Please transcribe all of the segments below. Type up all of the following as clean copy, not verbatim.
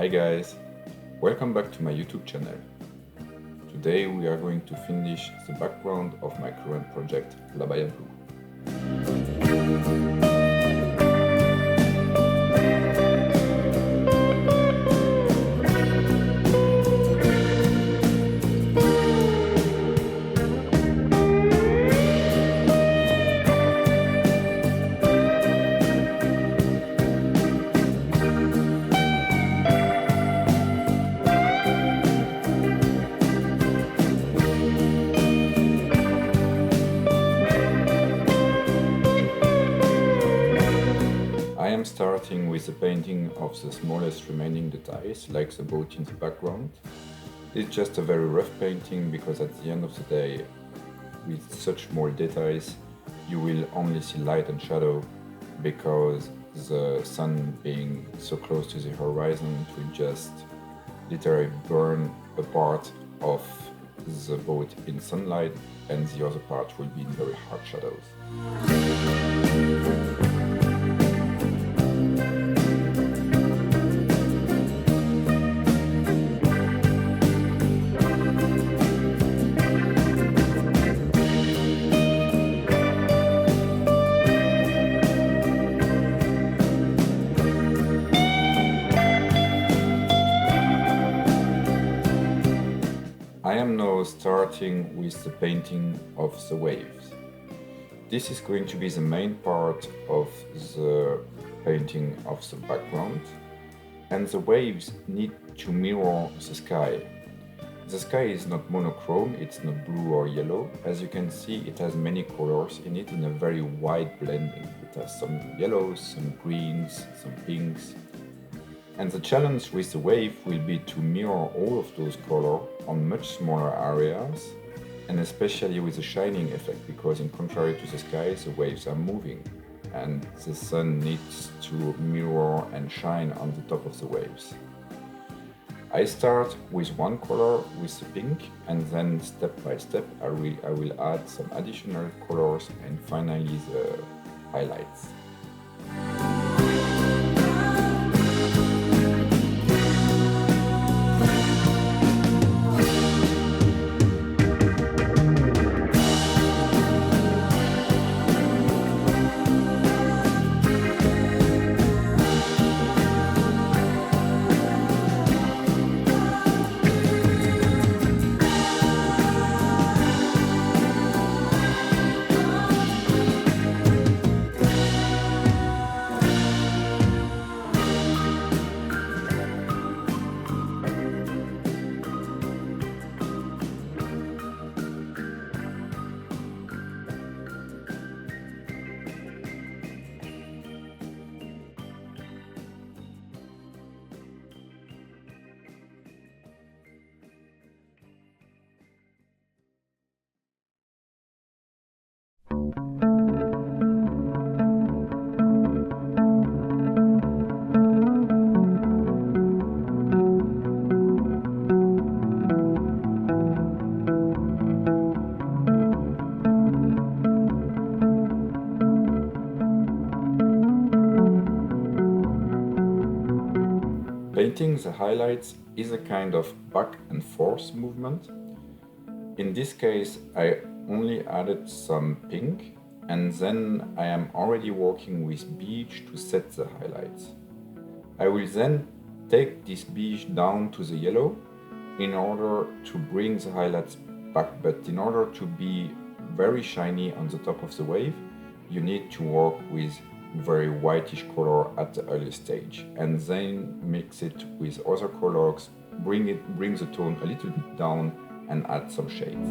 Hi guys, welcome back to my YouTube channel. Today we are going to finish the background of my current project, La Baia Blu. I am starting with the painting of the smallest remaining details, like the boat in the background. It's just a very rough painting because at the end of the day, with such small details, you will only see light and shadow because the sun being so close to the horizon, it will just literally burn a part of the boat in sunlight and the other part will be in very hard shadows. I am now starting with the painting of the waves. This is going to be the main part of the painting of the background, and the waves need to mirror the sky. The sky is not monochrome, it's not blue or yellow. As you can see, it has many colors in it in a very wide blending. It has some yellows, some greens, some pinks. And the challenge with the wave will be to mirror all of those colors on much smaller areas, and especially with the shining effect, because in contrary to the sky, the waves are moving, and the sun needs to mirror and shine on the top of the waves. I start with one color, with the pink, and then step by step I will add some additional colors and finally the highlights. Painting the highlights is a kind of back and forth movement. In this case, I only added some pink, and then I am already working with beige to set the highlights. I will then take this beige down to the yellow in order to bring the highlights back, but in order to be very shiny on the top of the wave, you need to work with very whitish color at the early stage and then mix it with other colors, bring the tone a little bit down and add some shades.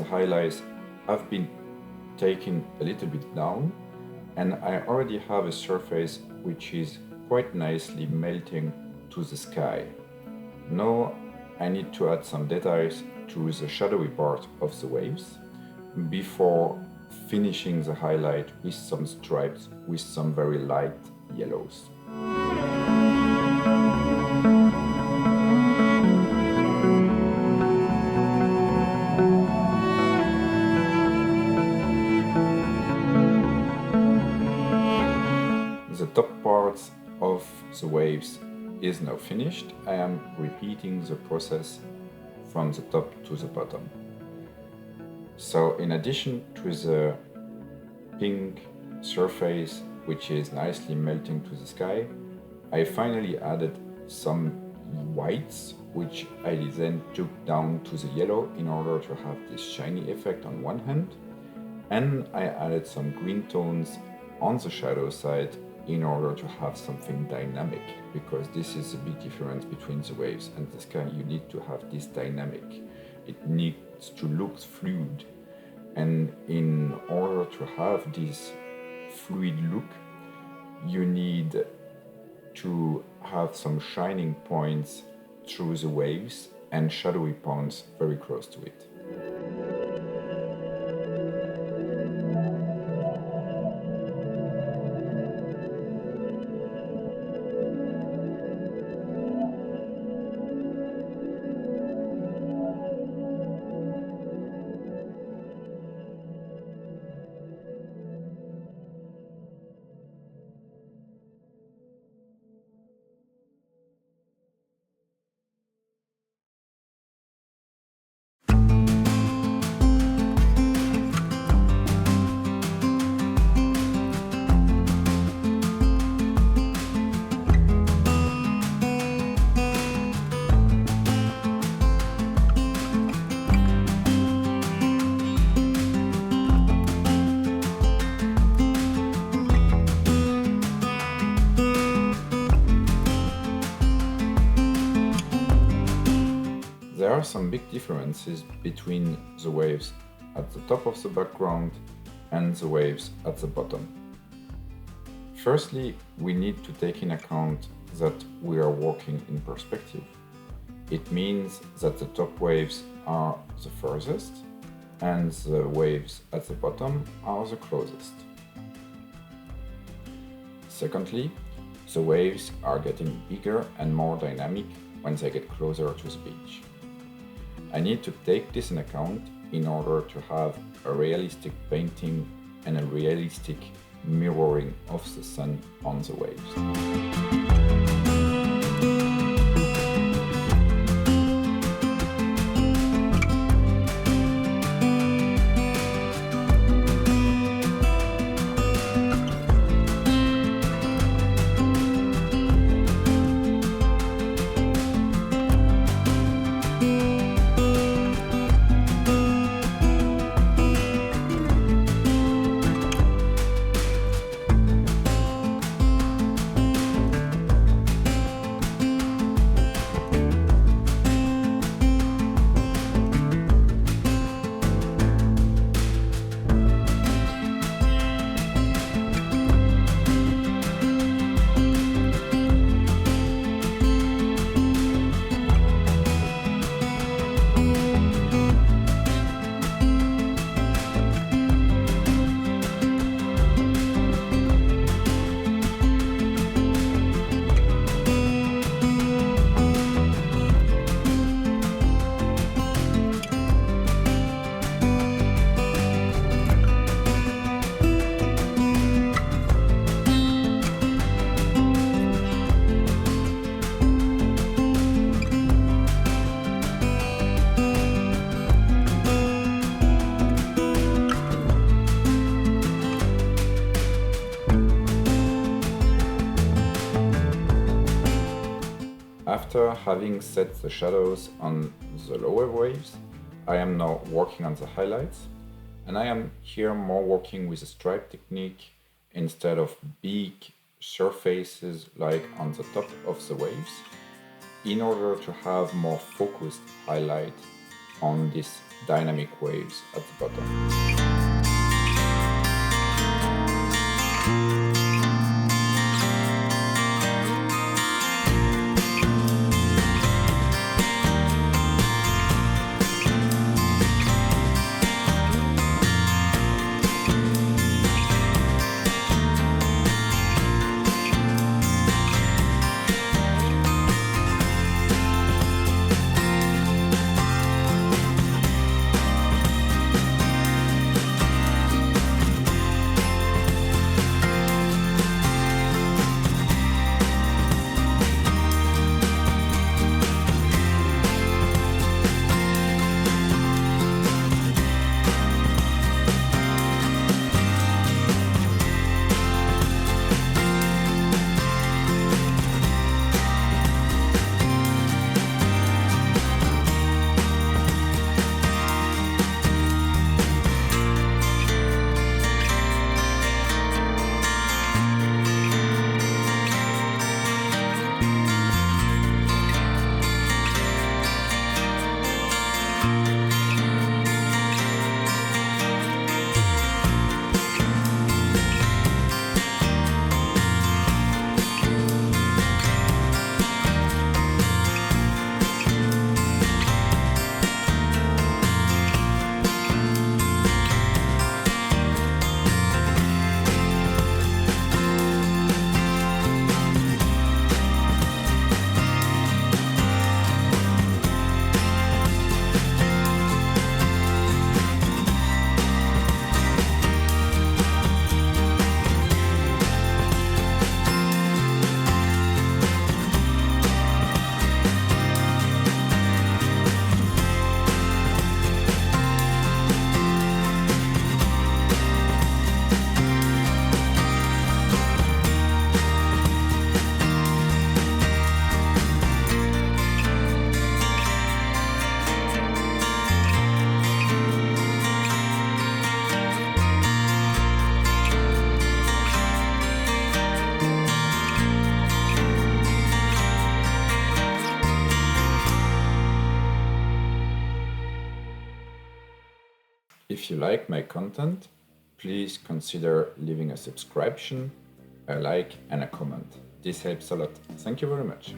highlights have been taken a little bit down, and I already have a surface which is quite nicely melting to the sky. Now I need to add some details to the shadowy part of the waves before finishing the highlight with some stripes with some very light yellows. The top parts of the waves is now finished. I am repeating the process from the top to the bottom. So in addition to the pink surface, which is nicely melting to the sky, I finally added some whites, which I then took down to the yellow in order to have this shiny effect on one hand, and I added some green tones on the shadow side in order to have something dynamic, because this is a big difference between the waves and the sky. You need to have this dynamic. It needs to look fluid, and in order to have this fluid look, you need to have some shining points through the waves and shadowy points very close to it. There are some big differences between the waves at the top of the background and the waves at the bottom. Firstly, we need to take in account that we are working in perspective. It means that the top waves are the furthest and the waves at the bottom are the closest. Secondly, the waves are getting bigger and more dynamic when they get closer to the beach. I need to take this in account in order to have a realistic painting and a realistic mirroring of the sun on the waves. After having set the shadows on the lower waves, I am now working on the highlights, and I am here more working with a stripe technique instead of big surfaces like on the top of the waves, in order to have more focused highlight on these dynamic waves at the bottom. If you like my content, please consider leaving a subscription, a like and a comment. This helps a lot. Thank you very much.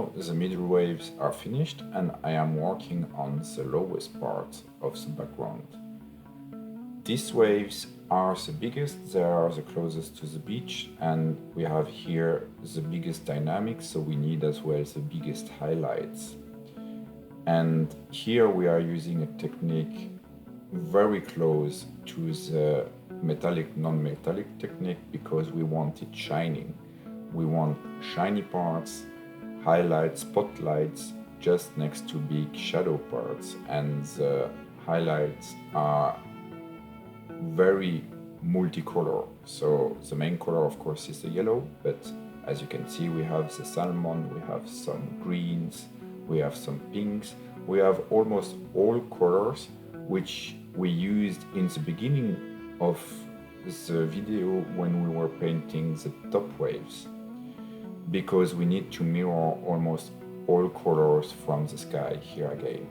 Now the middle waves are finished and I am working on the lowest part of the background. These waves are the biggest, they are the closest to the beach, and we have here the biggest dynamics, so we need as well the biggest highlights. And here we are using a technique very close to the metallic non-metallic technique because we want it shining. We want shiny parts, highlights, spotlights just next to big shadow parts, and the highlights are very multicolor. So the main color of course is the yellow, but as you can see we have the salmon, we have some greens, we have some pinks, we have almost all colors which we used in the beginning of the video when we were painting the top waves, because we need to mirror almost all colors from the sky here again.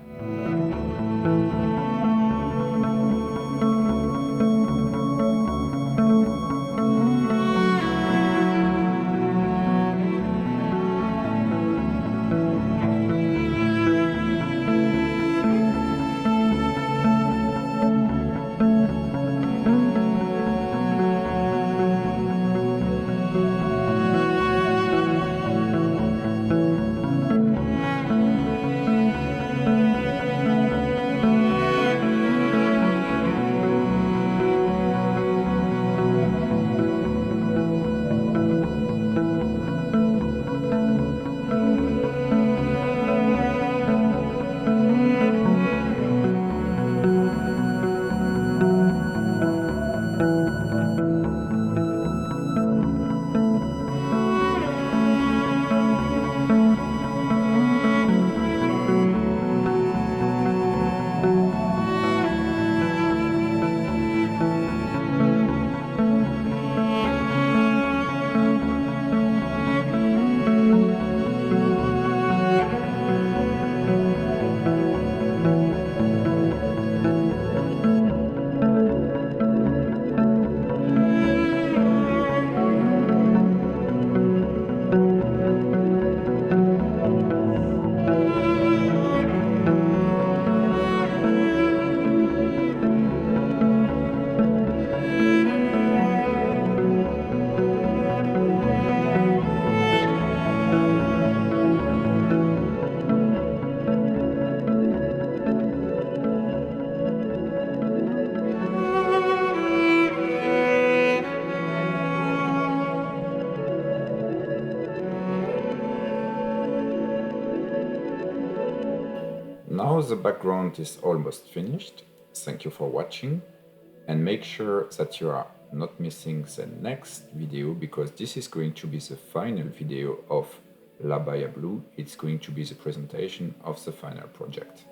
Now the background is almost finished. Thank you for watching, and make sure that you are not missing the next video, because this is going to be the final video of La Baia Blu. It's going to be the presentation of the final project.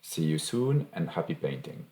See you soon and happy painting!